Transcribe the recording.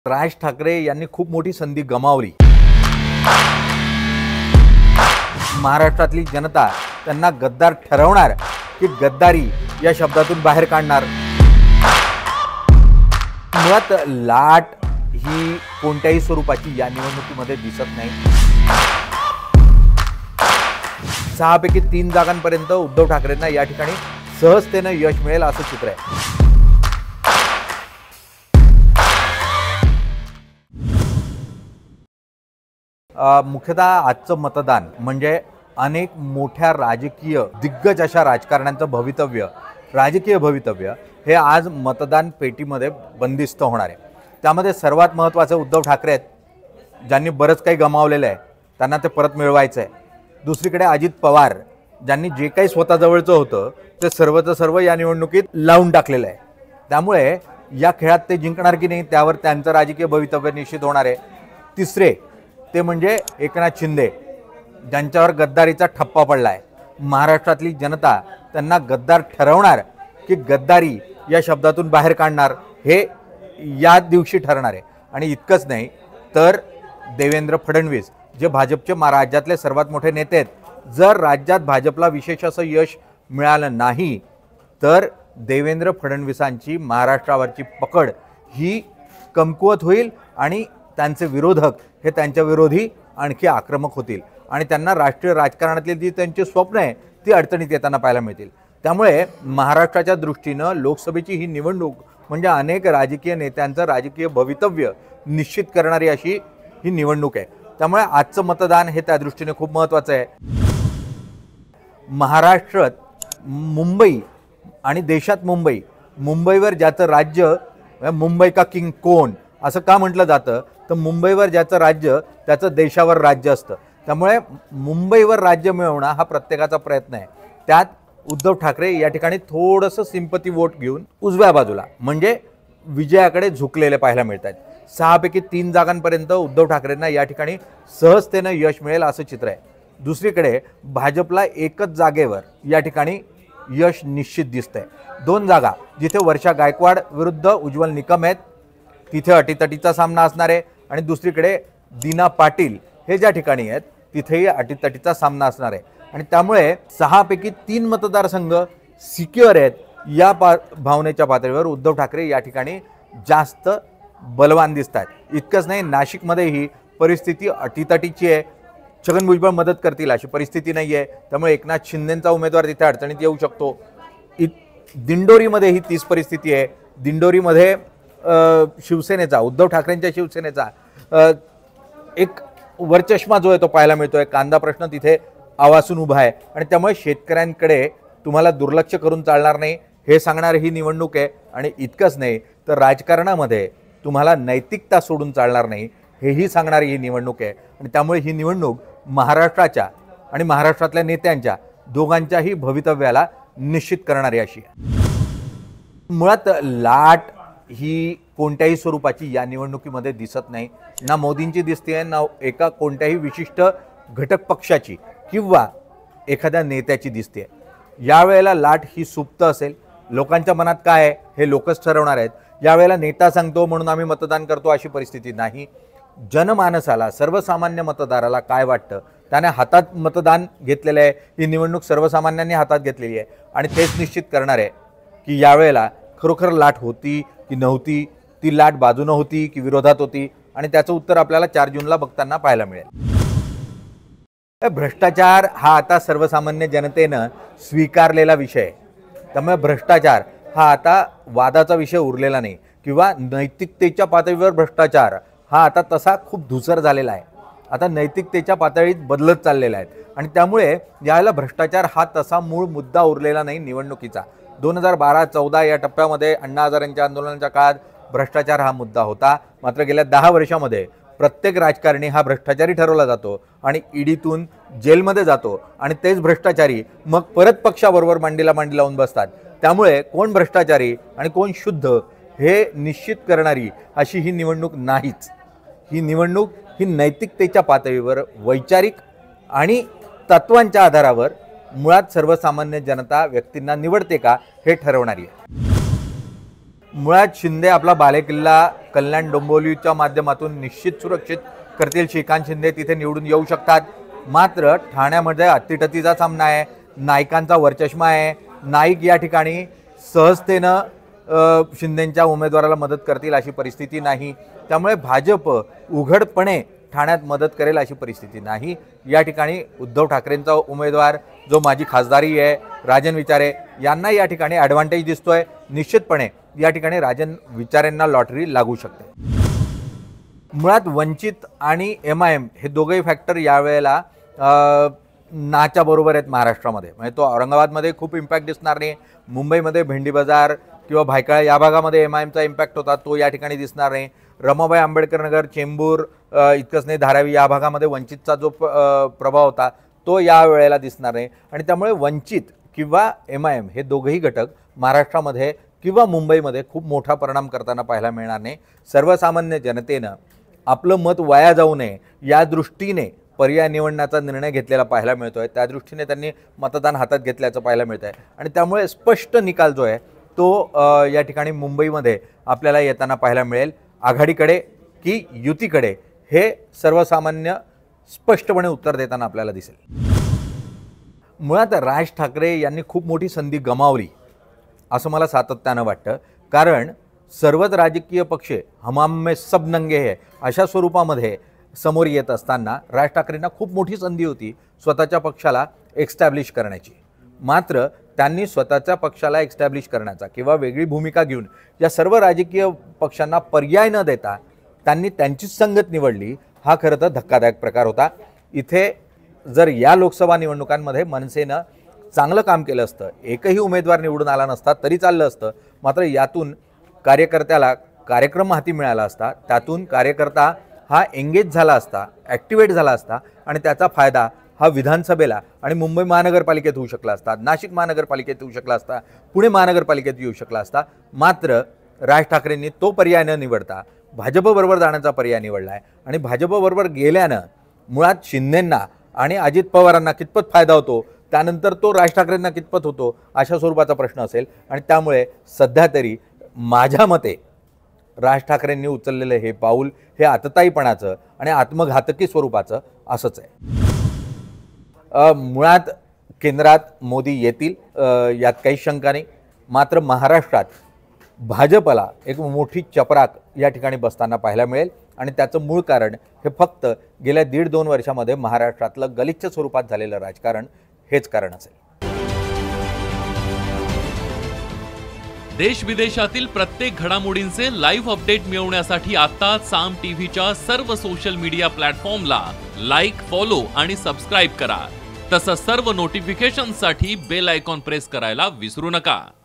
राज ठाकरे यांनी खूप मोठी संधी गमावली। महाराष्ट्रातली जनता त्यांना गद्दार ठरवणार की गद्दारी या शब्दातून बाहेर काढणार। मुळात लाट ही कोणत्याही स्वरूपाची या निवडणुकीमध्ये दिसत नाही। 6 पैकी 3 जागांपर्यंत उद्धव ठाकरेंना या ठिकाणी सहजतेने यश मिळेल असं चित्र आहे। मुख्यतः आजचं मतदान म्हणजे अनेक मोठ्या राजकीय दिग्गज अशा राजकारण्यांचं भवितव्य, राजकीय भवितव्य हे आज मतदान पेटीमध्ये बंदिस्त होणार आहे। त्यामध्ये सर्वात महत्त्वाचे उद्धव ठाकरे आहेत, ज्यांनी बरंच काही गमावलेलं आहे, त्यांना ते परत मिळवायचं आहे। दुसरीकडे अजित पवार, ज्यांनी जे काही स्वतःजवळचं होतं ते सर्वचं सर्व या निवडणुकीत लावून टाकलेलं आहे। त्यामुळे या खेळात ते जिंकणार की नाही त्यावर त्यांचं राजकीय भवितव्य निश्चित होणार आहे। तिसरे ते म्हणजे एकनाथ शिंदे, ज्यांच्यावर गद्दारीचा ठप्पा पडला आहे। महाराष्ट्रातली जनता त्यांना गद्दार ठरवणार की गद्दारी या शब्दातून बाहेर काढणार हे या दिवशी ठरणार आहे। आणि इतकंच नाही तर देवेंद्र फडणवीस, जे भाजपचे राज्यातले सर्वात मोठे नेते आहेत, जर राज्यात भाजपला विशेष असं यश मिळालं नाही तर देवेंद्र फडणवीसांची महाराष्ट्रावरची पकड ही कमकुवत होईल आणि त्यांचे विरोधक हे त्यांच्या विरोधी आणखी आक्रमक होतील आणि त्यांना राष्ट्रीय राजकारणातली जी त्यांची स्वप्न आहे ती अडचणीत येताना पाहायला मिळतील। त्यामुळे महाराष्ट्राच्या दृष्टीनं लोकसभेची ही निवडणूक म्हणजे अनेक राजकीय नेत्यांचं राजकीय भवितव्य निश्चित करणारी अशी ही निवडणूक आहे। त्यामुळे आजचं मतदान हे त्या दृष्टीने खूप महत्त्वाचं आहे। महाराष्ट्रात मुंबई आणि देशात मुंबईवर ज्याचं राज्य, मुंबई का किंग कोण असं का म्हटलं जातं, तर मुंबईवर ज्याचं राज्य त्याचं देशावर राज्य असतं। त्यामुळे मुंबईवर राज्य मिळवणं हा प्रत्येकाचा प्रयत्न आहे। त्यात उद्धव ठाकरे या ठिकाणी थोडंसं सिंपती वोट घेऊन उजव्या बाजूला म्हणजे विजयाकडे झुकलेले पाहायला मिळत आहेत। 6 पैकी 3 जागांपर्यंत उद्धव ठाकरेंना या ठिकाणी सहजतेने यश मिळेल असं चित्र आहे। दुसरीकडे भाजपला एकच जागेवर या ठिकाणी यश निश्चित दिसतंय। 2 जागा जिथे वर्षा गायकवाड विरुद्ध उज्ज्वल निकम आहेत तिथे अटीतटीचा सामना असणार आहे आणि दुसरीकडे दीना पाटील हे ज्या ठिकाणी आहेत तिथेही अटीतटीचा सामना असणार आहे। आणि त्यामुळे 6 पैकी 3 मतदारसंघ सिक्युअर आहेत। या भावनेच्या पातळीवर उद्धव ठाकरे या ठिकाणी जास्त बलवान दिसत आहेत। इतकंच नाही, नाशिकमध्ये ही परिस्थिती अटीतटीची आहे। छगन भुजबळ मदत करतील अशी परिस्थिती नाही आहे, त्यामुळे एकनाथ शिंदेंचा उमेदवार तिथे अडचणीत येऊ शकतो। दिंडोरीमध्ये ही तीच परिस्थिती आहे। दिंडोरीमध्ये शिवसेनेचा, उद्धव ठाकरेंच्या शिवसेनेचा एक वरचष्मा जो आहे तो पाहायला मिळतोय। कांदा प्रश्न तिथे आवासून उभा आहे आणि त्यामुळे शेतकऱ्यांकडे तुम्हाला दुर्लक्ष करून चालणार नाही हे सांगणारी ही निवडणूक आहे। आणि इतकंच नाही तर राजकारणामध्ये तुम्हाला नैतिकता सोडून चालणार नाही हेही सांगणारी ही निवडणूक आहे। आणि त्यामुळे ही निवडणूक महाराष्ट्राच्या आणि महाराष्ट्रातल्या नेत्यांच्या दोघांच्याही भवितव्याला निश्चित करणारी अशी आहे। मुळात लाट ही कोणत्याही स्वरूपाची या निवडणुकीमध्ये दिसत नाही, ना मोदींची दिसते ना एका कोणत्याही विशिष्ट घटक पक्षाची किंवा एखाद्या नेत्याची दिसते। यावेळेला लाट ही सुप्त असेल। लोकांच्या मनात काय आहे हे लोकच ठरवणार आहेत। यावेळेला नेता सांगतो म्हणून आम्ही मतदान करतो अशी परिस्थिती नाही। जनमानसाला, सर्वसामान्य मतदाराला काय वाटतं त्याने हातात मतदान घेतलेलं आहे। ही निवडणूक सर्वसामान्यांनी हातात घेतलेली आहे आणि तेच निश्चित करणार आहे की यावेळेला खरोखर लाट होती की नव्हती, ती लाट बाजूने होती की विरोधात होती, आणि त्याचं उत्तर आपल्याला 4 जूनला बघताना पाहायला मिळेल। भ्रष्टाचार हा आता सर्वसामान्य जनतेनं स्वीकारलेला विषय आहे। त्यामुळे भ्रष्टाचार हा आता वादाचा विषय उरलेला नाही किंवा नैतिकतेच्या पातळीवर भ्रष्टाचार हा आता तसा खूप धुसर झालेला आहे। आता नैतिकतेच्या पातळीत बदलत चाललेला आहे आणि त्यामुळे यावेळेला भ्रष्टाचार हा तसा मूळ मुद्दा उरलेला नाही निवडणुकीचा। 2012-14 या टप्प्यामध्ये अण्णा हजारेंच्या आंदोलनाच्या काळात भ्रष्टाचार हा मुद्दा होता। मात्र गेल्या 10 वर्षामध्ये प्रत्येक राजकारणी हा भ्रष्टाचारी ठरवला जातो आणि ईडीतून जेलमध्ये जातो आणि तेच भ्रष्टाचारी मग परत पक्षाबरोबर मांडीला मांडी लावून बसतात। त्यामुळे कोण भ्रष्टाचारी आणि कोण शुद्ध हे निश्चित करणारी अशी ही निवडणूक नाहीच। ही निवडणूक ही नैतिकतेच्या पातळीवर, वैचारिक आणि तत्वांच्या आधारावर मुळात सर्वसामान्य जनता व्यक्तींना निवडते का हे ठरवणारी आहे। मुळात शिंदे आपला बालेकिल्ला कल्याण डोंबिवलीच्या माध्यमातून निश्चित सुरक्षित करतील। श्रीकांत शिंदे तिथे निवडून येऊ शकतात। मात्र ठाण्यामध्ये अतिटतीचा सामना आहे, नाईकांचा वरचष्मा आहे। नाईक या ठिकाणी सहजतेनं शिंदेंच्या उमेदवाराला मदत करतील अशी परिस्थिती नाही। त्यामुळे भाजप उघडपणे ठाण्यात मदत करेल अशी परिस्थिती नाही। या ठिकाणी उद्धव ठाकरेंचा उमेदवार जो माजी खासदारी आहे राजन विचारे यांना या ठिकाणी ॲडव्हान्टेज दिसतोय। निश्चितपणे या ठिकाणी राजन विचारेंना लॉटरी लागू शकते। मुळात वंचित आणि MIM हे दोघेही फॅक्टर यावेळेला नाच्या बरोबर आहेत महाराष्ट्रामध्ये। म्हणजे तो औरंगाबादमध्ये खूप इम्पॅक्ट दिसणार नाही, मुंबईमध्ये भेंडी बाजार किंवा भायखळा या भागामध्ये MIMचा इम्पॅक्ट होता तो या ठिकाणी दिसणार नाही। रमाबाई आंबेडकर नगर, चेंबूर इतकंच नाही धारावी या भागामध्ये वंचितचा जो प्रभाव होता तो या वेळेला दिसणार नाही। आणि त्यामुळे वंचित किंवा MIM हे दोघेही घटक महाराष्ट्रामध्ये किंवा मुंबईमध्ये खूप मोठा परिणाम करताना पाहायला मिळणार नाही। सर्वसामान्य जनतेनं आपलं मत वाया जाऊ नये या दृष्टीने पर्याय निवडण्याचा निर्णय घेतलेला पाहायला मिळतोय। त्या दृष्टीने त्यांनी मतदान हातात घेतल्याचं पाहायला मिळत आहे आणि त्यामुळे स्पष्ट निकाल जो आहे तो या ठिकाणी मुंबईमध्ये आपल्याला येताना पाहायला मिळेल। आघाडीकडे की युतीकडे हे सर्वसामान्य स्पष्टपणे उत्तर देताना आपल्याला दिसेल। मुळात राज ठाकरे यांनी खूप मोठी संधी गमावली असं मला सातत्यानं वाटतं, कारण सर्वच राजकीय पक्ष हमाम में सब नंगे है अशा स्वरूपामध्ये समोर येत असताना राज ठाकरेंना खूप मोठी संधी होती स्वतःच्या पक्षाला एक्स्टॅब्लिश करण्याची। मात्र त्यांनी स्वतःच्या पक्षाला एक्स्टॅब्लिश करण्याचा किंवा वेगळी भूमिका घेऊन या सर्व राजकीय पक्षांना पर्याय न देता त्यांनी त्यांचीच संगत निवडली। हा खरं तर धक्कादायक प्रकार होता। इथे जर या लोकसभा निवडणुकांमध्ये मनसेनं चांगलं काम केलं असतं, एकही उमेदवार निवडून आला नसता तरी चाललं असतं। मात्र यातून कार्यकर्त्याला कार्यक्रम हाती मिळाला असता, त्यातून कार्यकर्ता हा एंगेज झाला असता, ॲक्टिवेट झाला असता आणि त्याचा फायदा हा विधानसभेला आणि मुंबई महानगरपालिकेत होऊ शकला असता, नाशिक महानगरपालिकेत होऊ शकला असता, पुणे महानगरपालिकेत येऊ शकला असता। मात्र राज ठाकरेंनी तो पर्याय न निवडता भाजपबरोबर जाण्याचा पर्याय निवडला आहे आणि भाजपबरोबर गेल्यानं मुळात शिंदेंना आणि अजित पवारांना कितपत फायदा होतो, त्यानंतर तो राज ठाकरेंना कितपत होतो अशा स्वरूपाचा प्रश्न असेल। आणि त्यामुळे सध्या तरी माझ्या मते राज ठाकरेंनी उचललेलं हे पाऊल हे आतताईपणाचं आणि आत्मघातकी स्वरूपाचं असंच आहे। मुळात केंद्रात मोदी येतील यात काही शंका नाही। मात्र महाराष्ट्रात भाजपला एक मोठी चपराक या ठिकाणी बसताना पाहायला मिळेल आणि त्याचं मूळ कारण हे फक्त गेल्या 1.5-2 वर्षामध्ये महाराष्ट्रातलं गलिच्छ स्वरूपात झालेलं राजकारण हेच कारण असेल। देश विदेशातील प्रत्येक घडामोडींचे लाईव्ह अपडेट मिळवण्यासाठी आता साम टीव्हीच्या सर्व सोशल मीडिया प्लॅटफॉर्मला लाईक, फॉलो आणि सबस्क्राईब करा। तसंच सर्व नोटिफिकेशनसाठी बेल आयकॉन प्रेस करायला विसरू नका।